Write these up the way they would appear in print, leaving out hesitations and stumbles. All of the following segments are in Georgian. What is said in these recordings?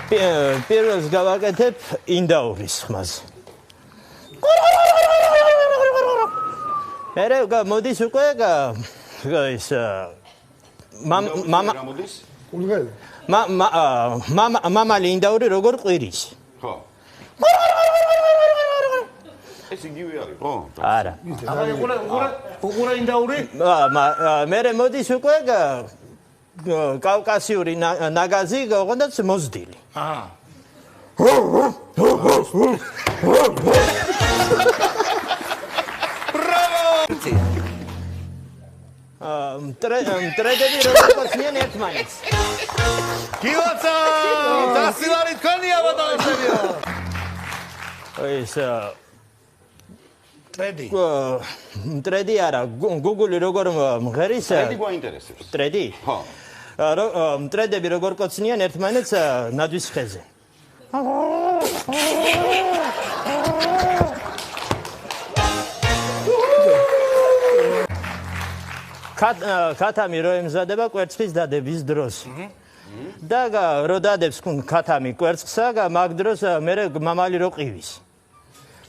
პირველს გავაკეთებ ინდაურის ხმას. მერე მოდის უკვე ის მამალი ინდაური როგორ ყვირის. ხო. ეს იგივე არის, ხო? არა. უყურე ინდაური? მერე მოდის უკვე კავკასიური ნაგაზი გონდაც მოზდილი. ტრედები როგორ ყოფნიან ერთმანეთს. გილაცა! დასილარი თქვენია ბატონებია. ეს ტრედი. ტრედი არა, გუგული როგორ მღერის? ტრედი გვაინტერესებს. ტრედი? ხო. ტრედები როგორ ყოფნიან ერთმანეთს ნაძვის ხეზე. ქათამი რო ემზადება კვერცხის დადების დროს. და რო დადებს ქათამი კვერცხსა, მაგ დროს მერე მამალი რო ყივის.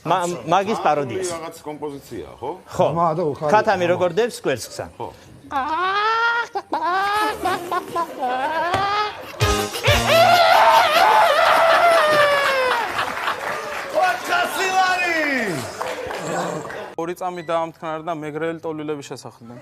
მაგის პაროდიას. რაღაც კომპოზიცია, ხო? ხო. ქათამი როგორ დებს კვერცხსა. ხო. ვაჩასილარი! ორი წამი დაამტკნარა და მეგრელი ტოლილების შესახდნენ.